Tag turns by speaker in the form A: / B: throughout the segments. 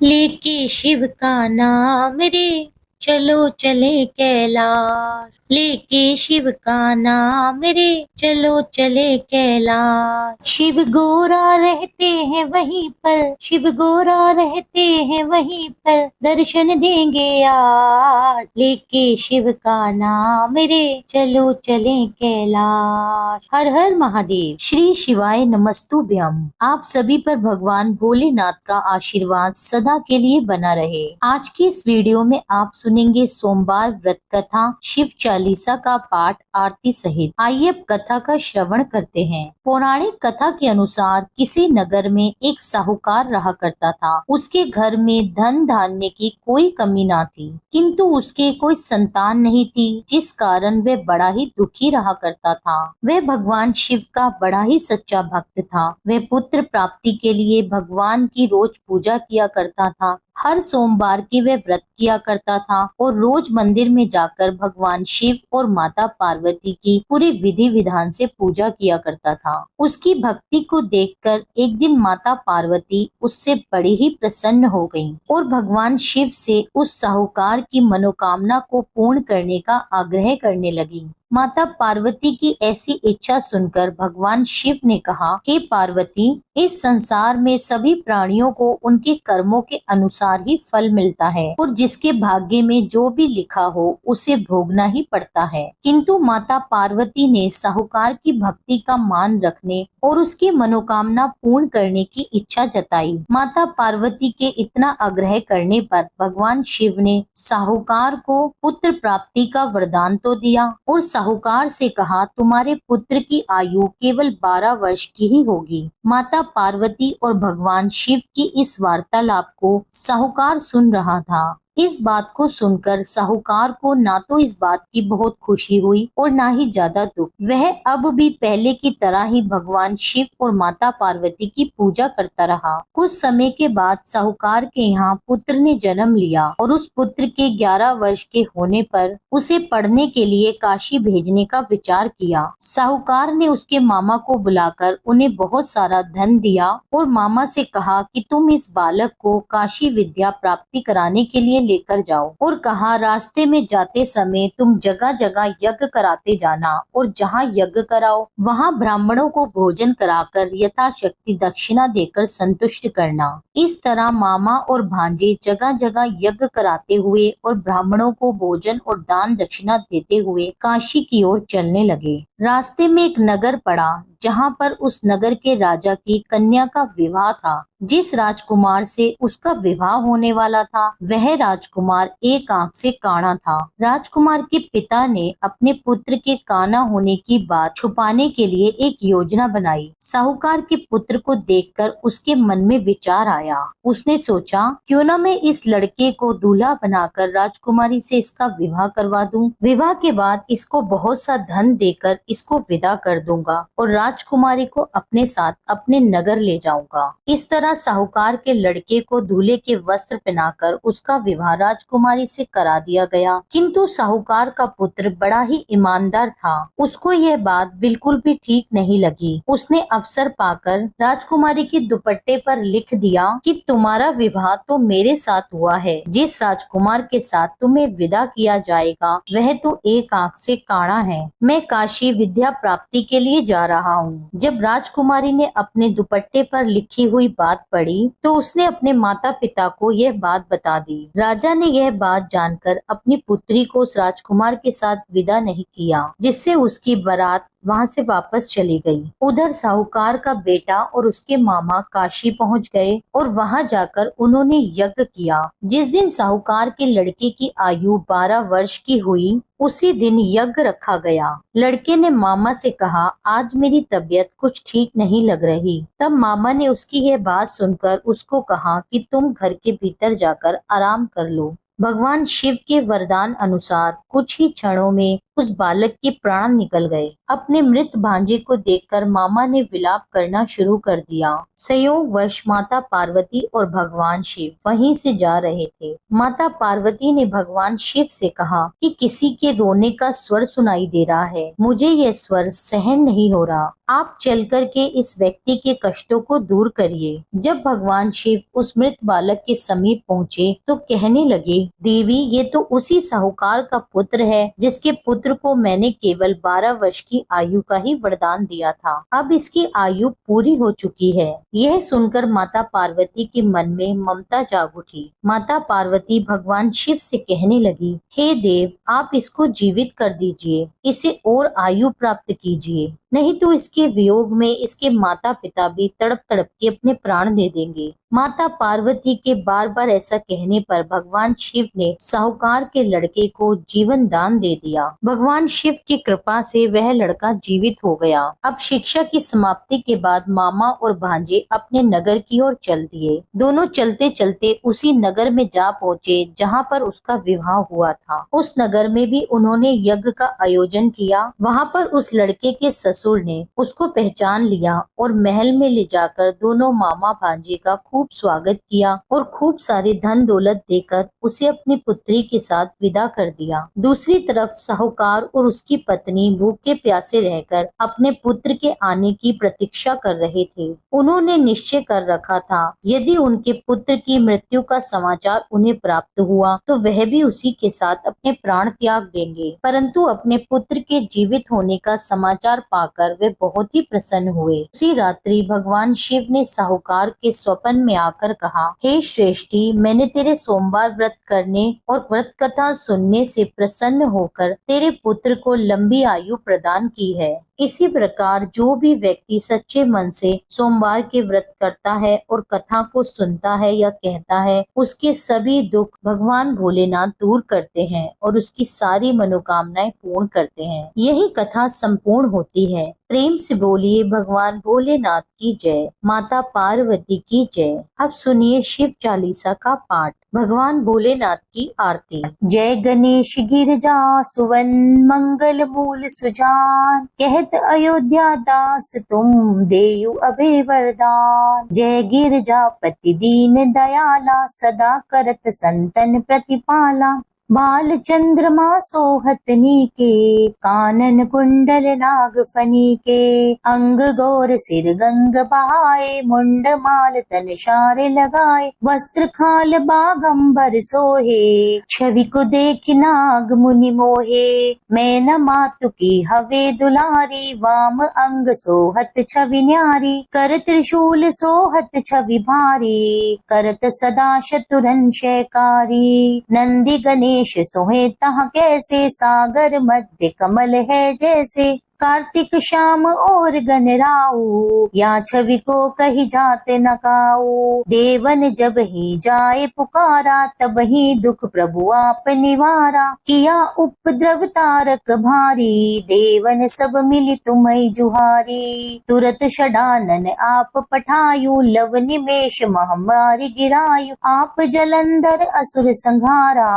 A: लेके शिव का नाम रे, चलो चले कैलाश। लेके शिव का नाम रे, चलो चले कैलाश। शिव गोरा रहते हैं वहीं पर, शिव गोरा रहते हैं वहीं पर, दर्शन देंगे आज। लेके शिव का नाम रे, चलो चले कैलाश। हर हर महादेव। श्री शिवाय नमस्तुभ्यम। आप सभी पर भगवान भोलेनाथ का आशीर्वाद सदा के लिए बना रहे। आज की इस वीडियो में आप सुनेंगे सोमवार व्रत कथा, शिव चालीसा का पाठ आरती सहित। आइए अब कथा का श्रवण करते हैं। पौराणिक कथा के अनुसार किसी नगर में एक साहूकार रहा करता था। उसके घर में धन धान्य की कोई कमी ना थी, किंतु उसके कोई संतान नहीं थी, जिस कारण वह बड़ा ही दुखी रहा करता था। वह भगवान शिव का बड़ा ही सच्चा भक्त था। वह पुत्र प्राप्ति के लिए भगवान की रोज पूजा किया करता था। हर सोमवार की वह व्रत किया करता था और रोज मंदिर में जाकर भगवान शिव और माता पार्वती की पूरे विधि विधान से पूजा किया करता था। उसकी भक्ति को देखकर एक दिन माता पार्वती उससे बड़ी ही प्रसन्न हो गईं और भगवान शिव से उस साहूकार की मनोकामना को पूर्ण करने का आग्रह करने लगी। माता पार्वती की ऐसी इच्छा सुनकर भगवान शिव ने कहा, हे पार्वती, इस संसार में सभी प्राणियों को उनके कर्मों के अनुसार ही फल मिलता है और जिसके भाग्य में जो भी लिखा हो उसे भोगना ही पड़ता है। किंतु माता पार्वती ने साहूकार की भक्ति का मान रखने और उसकी मनोकामना पूर्ण करने की इच्छा जताई। माता पार्वती के इतना आग्रह करने पर भगवान शिव ने साहूकार को पुत्र प्राप्ति का वरदान तो दिया और साहूकार से कहा, तुम्हारे पुत्र की आयु केवल 12 वर्ष की ही होगी। माता पार्वती और भगवान शिव की इस वार्तालाप को साहूकार सुन रहा था। इस बात को सुनकर साहूकार को ना तो इस बात की बहुत खुशी हुई और ना ही ज्यादा दुख। वह अब भी पहले की तरह ही भगवान शिव और माता पार्वती की पूजा करता रहा। कुछ समय के बाद साहूकार के यहाँ पुत्र ने जन्म लिया और उस पुत्र के 11 वर्ष के होने पर उसे पढ़ने के लिए काशी भेजने का विचार किया। साहूकार ने उसके मामा को बुलाकर उन्हें बहुत सारा धन दिया और मामा से कहा कि तुम इस बालक को काशी विद्या प्राप्ति कराने के लिए लेकर जाओ और कहा, रास्ते में जाते समय तुम जगह जगह यज्ञ कराते जाना और जहाँ यज्ञ कराओ वहाँ ब्राह्मणों को भोजन कराकर यथाशक्ति दक्षिणा देकर संतुष्ट करना। इस तरह मामा और भांजे जगह जगह यज्ञ कराते हुए और ब्राह्मणों को भोजन और दान दक्षिणा देते हुए काशी की ओर चलने लगे। रास्ते में एक नगर पड़ा जहाँ पर उस नगर के राजा की कन्या का विवाह था। जिस राजकुमार से उसका विवाह होने वाला था वह राजकुमार एक आंख से काना था। राजकुमार के पिता ने अपने पुत्र के काना होने की बात छुपाने के लिए एक योजना बनाई। साहूकार के पुत्र को देखकर उसके मन में विचार आया। उसने सोचा, क्यों न मैं इस लड़के को दूल्हा बनाकर राजकुमारी से इसका विवाह करवा दूं। विवाह के बाद इसको बहुत सा धन देकर इसको विदा कर दूंगा और राजकुमारी को अपने साथ अपने नगर ले जाऊंगा। इस तरह साहूकार के लड़के को दूल्हे के वस्त्र पहनाकर उसका विवाह राजकुमारी से करा दिया गया। किंतु साहूकार का पुत्र बड़ा ही ईमानदार था। उसको यह बात बिल्कुल भी ठीक नहीं लगी। उसने अवसर पाकर राजकुमारी के दुपट्टे पर लिख दिया कि तुम्हारा विवाह तो मेरे साथ हुआ है। जिस राजकुमार के साथ तुम्हें विदा किया जाएगा वह तो एक आंख से काना है। मैं काशी विद्या प्राप्ति के लिए जा रहा हूँ। जब राजकुमारी ने अपने दुपट्टे पर लिखी हुई बात पढ़ी तो उसने अपने माता पिता को यह बात बता दी। राजा ने यह बात जानकर अपनी पुत्री को उस राजकुमार के साथ विदा नहीं किया, जिससे उसकी बारात वहाँ से वापस चली गई। उधर साहूकार का बेटा और उसके मामा काशी पहुँच गए और वहाँ जाकर उन्होंने यज्ञ किया। जिस दिन साहूकार के लड़के की आयु 12 वर्ष की हुई उसी दिन यज्ञ रखा गया। लड़के ने मामा से कहा, आज मेरी तबीयत कुछ ठीक नहीं लग रही। तब मामा ने उसकी यह बात सुनकर उसको कहा कि तुम घर के भीतर जाकर आराम कर लो। भगवान शिव के वरदान अनुसार कुछ ही क्षणों में उस बालक के प्राण निकल गए। अपने मृत भांजे को देखकर मामा ने विलाप करना शुरू कर दिया। संयोगवश माता पार्वती और भगवान शिव वहीं से जा रहे थे। माता पार्वती ने भगवान शिव से कहा कि किसी के रोने का स्वर सुनाई दे रहा है। मुझे यह स्वर सहन नहीं हो रहा। आप चल कर के इस व्यक्ति के कष्टों को दूर करिए। जब भगवान शिव उस मृत बालक के समीप पहुँचे तो कहने लगे, देवी ये तो उसी साहूकार का पुत्र है जिसके पुत्र को मैंने केवल 12 वर्ष की आयु का ही वरदान दिया था। अब इसकी आयु पूरी हो चुकी है। यह सुनकर माता पार्वती के मन में ममता जाग उठी। माता पार्वती भगवान शिव से कहने लगी, हे देव, आप इसको जीवित कर दीजिए, इसे और आयु प्राप्त कीजिए, नहीं तो इसके वियोग में इसके माता पिता भी तड़प तड़प के अपने प्राण दे देंगे। माता पार्वती के बार बार ऐसा कहने पर भगवान शिव ने साहूकार के लड़के को जीवन दान दे दिया। भगवान शिव की कृपा से वह लड़का जीवित हो गया। अब शिक्षा की समाप्ति के बाद मामा और भांजे अपने नगर की ओर चल दिए। दोनों चलते चलते उसी नगर में जा पहुँचे जहाँ पर उसका विवाह हुआ था। उस नगर में भी उन्होंने यज्ञ का आयोजन किया। वहाँ पर उस लड़के के ससुर ने उसको पहचान लिया और महल में ले जाकर दोनों मामा भांजे का खूब स्वागत किया और खूब सारी धन दौलत देकर उसे अपनी पुत्री के साथ विदा कर दिया। दूसरी तरफ साहूकार और उसकी पत्नी भूखे प्यासे रहकर अपने पुत्र के आने की प्रतीक्षा कर रहे थे। उन्होंने निश्चय कर रखा था यदि उनके पुत्र की मृत्यु का समाचार उन्हें प्राप्त हुआ तो वह भी उसी के साथ अपने प्राण त्याग देंगे। परंतु अपने पुत्र के जीवित होने का समाचार पाकर वे बहुत ही प्रसन्न हुए। उसी रात्रि भगवान शिव ने साहूकार के स्वप्न में आकर कहा, हे श्रेष्ठी, मैंने तेरे सोमवार व्रत करने और व्रत कथा सुनने से प्रसन्न होकर तेरे पुत्र को लंबी आयु प्रदान की है। इसी प्रकार जो भी व्यक्ति सच्चे मन से सोमवार के व्रत करता है और कथा को सुनता है या कहता है, उसके सभी दुख भगवान भोलेनाथ दूर करते हैं और उसकी सारी मनोकामनाएं पूर्ण करते हैं। यही कथा संपूर्ण होती है। प्रेम से बोलिए भगवान भोलेनाथ की जय, माता पार्वती की जय। अब सुनिए शिव चालीसा का पाठ। भगवान भोलेनाथ की आरती। जय गणेश गिरजा सुवन मंगल मूल सुजान, कहत अयोध्या दास तुम देयु अभय वरदान। जय गिरजापति दीन दयाला, सदा करत संतन प्रतिपाला। बाल चंद्रमा सोहतनी के, कानन कुंडल नाग फनी के। अंग गौर सिर गंग बहाए, मुंड माल तन शार लगाए। वस्त्र खाल बागंबर सोहे, छवि को देख नाग मुनि मोहे। मैं न मातु की हवे दुलारी, वाम अंग सोहत छवि न्यारी। कर त्रिशूल सोहत छवि भारी, करत सदा शतुरन शयकारी। नंदी गणेश सोहे तहाँ कैसे, सागर मध्य कमल है जैसे। कार्तिक श्याम और गणराऊ, या छवि को कही जात न काऊ। देवन जब ही जाए पुकारा, तब ही दुख प्रभु आप निवारा। किया उपद्रव तारक भारी, देवन सब मिली तुम्हें जुहारी। तुरत षडानन आप पठायु, लव निमेष महामारी गिरायु। आप जलंधर असुर संहारा,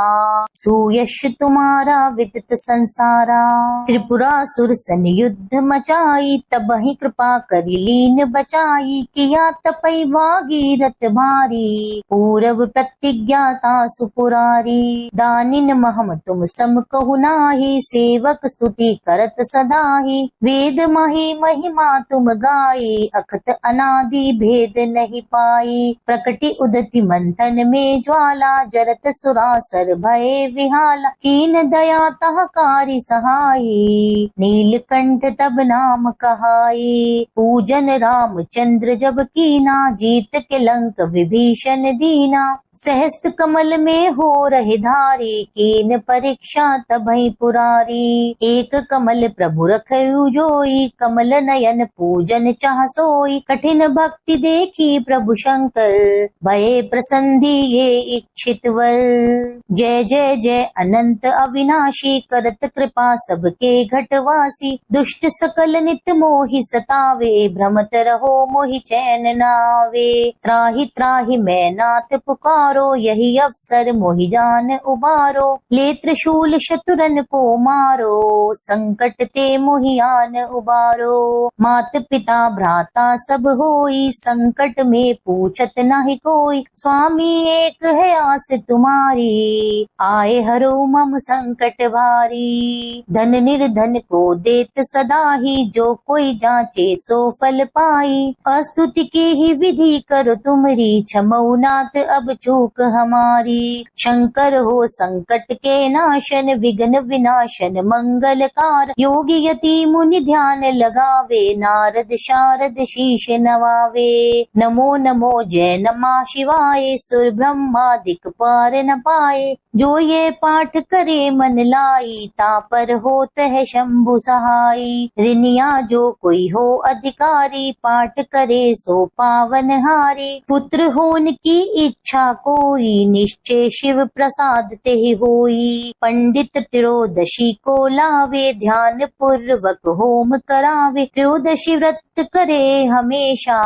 A: सुयश तुम्हारा विदित संसारा। त्रिपुरासुर सन युद्ध मचाई, तब ही कृपा करी लीन बचाई। किया तपई भागीरथ भारी, पूरव प्रतिज्ञाता सुपुरारी। दानिन महम तुम सम कहु नाही, सेवक स्तुति करत सदाही। वेद मही महिमा तुम गाई, अखत अनादि भेद नहीं पाई। प्रकटि उदति मंथन में ज्वाला, जरत सुरासर भय विहाला। कीन दया तह कारी सहाई, नीलकंठ तब नाम कहाई। पूजन रामचंद्र जब कीना, जीत के लंक विभीषण दीना। सहस्त्र कमल में हो रहे धारी, कीन परीक्षा तबहि पुरारी। एक कमल प्रभु रखयु जोई, कमल नयन पूजन चाह सोई। कठिन भक्ति देखी प्रभु शंकर, भये प्रसन्धि ये इच्छित वर। जय जय जय अनंत अविनाशी, करत कृपा सबके घटवासी। दुष्ट सकल नित मोहि सतावे, भ्रमत रहो मोहि चैन नावे। त्राहि त्राहि मैं नाथ पुकार, पुकारो, यही अवसर मोहि जान उबारो। ले त्रिशूल शतुरन को मारो, संकट ते मोहि आन उबारो। मात पिता भ्राता सब होई, संकट में पूछत नाही कोई। स्वामी एक है आस तुम्हारी, आए हरो मम संकट भारी। धन निर्धन को देत सदा ही, जो कोई जांचे सो फल पाई। अस्तुति के ही विधि करो तुमरी, क्षमौ नाथ अब चूक हमारी। शंकर हो संकट के नाशन, विघ्न विनाशन मंगलकार। योगी यति मुनि ध्यान लगावे, नारद शारद शीश नवावे। नमो नमो जय नमः शिवाय, सुर ब्रह्मादिक पार न पाए। जो ये पाठ करे मन लाई, तापर होत है शंभु सहाई। ऋनिया जो कोई हो अधिकारी, पाठ करे सो पावन हारी। पुत्र होन की इच्छा कोई, निश्चय शिव प्रसाद ते होई। पंडित त्रयोदशी को लावे, ध्यान पूर्वक होम करावे। त्रयोदशी व्रत करे हमेशा,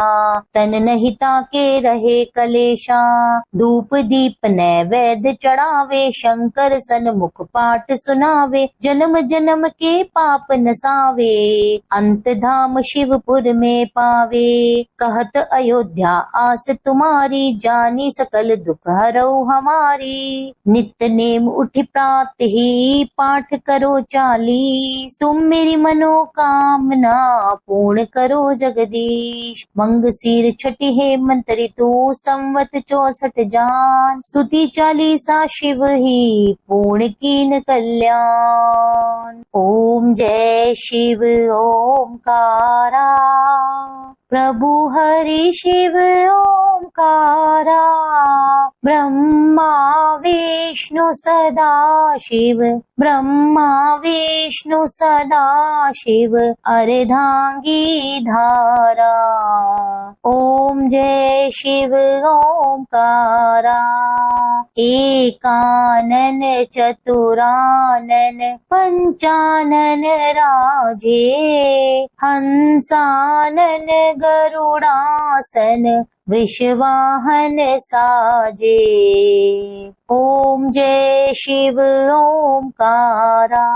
A: तन नहीं ताके रहे कलेशा। धूप दीप नैवेद्य चढ़ावे, शंकर सन्मुख पाठ सुनावे। जन्म जन्म के पाप नसावे, अंत धाम शिवपुर में पावे। कहत अयोध्या आस तुम्हारी, जानी सकल दुख हरौ हमारी। नित्य नेम उठि प्रात ही, पाठ करो 40। तुम मेरी मनोकामना पूर्ण करो जगदीश। मंगशीर छठी हेमंत ऋतु, संवत 64 जान। स्तुति 40 शिव ही, पूर्ण कीन कल्याण। ओम जय शिव ओमकारा, प्रभु हरि शिव ओमकारा। ब्रह्मा विष्णु सदा शिव, ब्रह्मा विष्णु सदा शिव। अर्धांगी धारा, ओम जय शिव ओमकारा। एकानन चतुरानन, पंचानन राजे। हंसानन गरुड़ासन, वृषवाहन साजे। ओम जय शिव ओमकारा।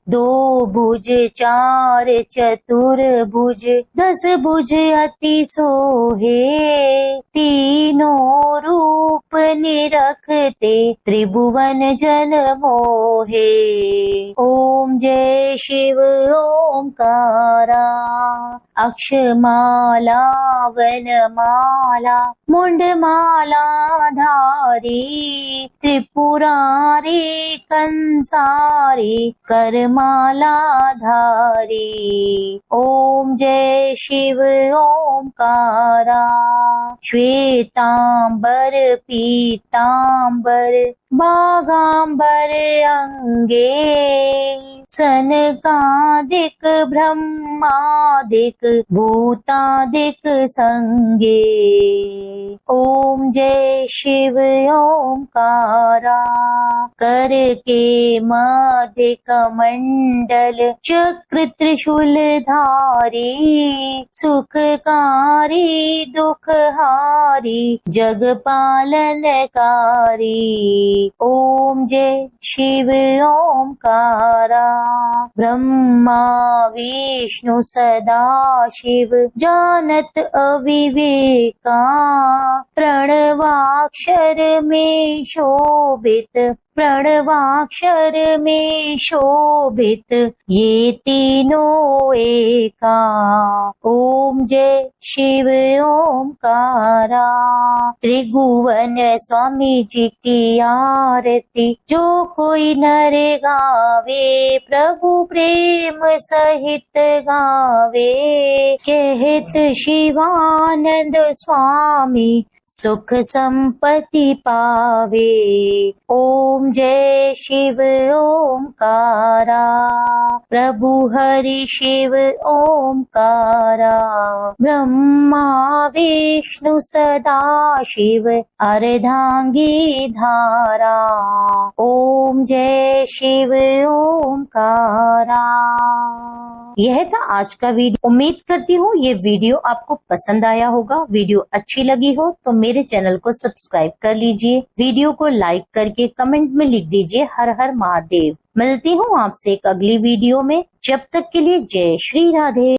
A: दो भुज चार चतुर्भुज, 10 भुज अति सोहे। तीनों रूप निरखते, त्रिभुवन जन मोहे। ओम जय शिव ओमकारा। अक्षमाला वनमाला, मुंडमाला धारी। त्रिपुरारी कंसारी, करमाला धारी। ओम जय शिव ओमकारा। श्वेतांबर पीतांबर, बागांबर अंगे। सनकादिक ब्रह्मादिक, भूतादिक संगे। ओम जय शिव ओमकारा। कर के मध्य कमंडल, चक्र त्रिशूल धारी। सुखकारी दुखहारी, जग पालनकारी। ओम जय शिव ओमकारा। ब्रह्मा विष्णु सदा शिव, जानत अविवेका। प्रणवाक्षर में शोभित, प्रणवाक्षर में शोभित। ये तीनों एका। ओम जय शिव ओमकारा। त्रिभुवन स्वामी जी की आरती, जो कोई नर गावे। प्रभु प्रेम सहित गावे। कहत शिवानंद स्वामी, सुख संपत्ति पावे। ओम जय शिव ओमकारा। प्रभु हरि शिव ओमकारा। ब्रह्मा विष्णु सदा शिव, अर्धांगी धारा। ओम जय शिव ओमकारा। यह था आज का वीडियो। उम्मीद करती हूँ ये वीडियो आपको पसंद आया होगा। वीडियो अच्छी लगी हो तो मेरे चैनल को सब्सक्राइब कर लीजिए। वीडियो को लाइक करके कमेंट में लिख दीजिए हर हर महादेव। मिलती हूँ आपसे एक अगली वीडियो में। जब तक के लिए जय श्री राधे।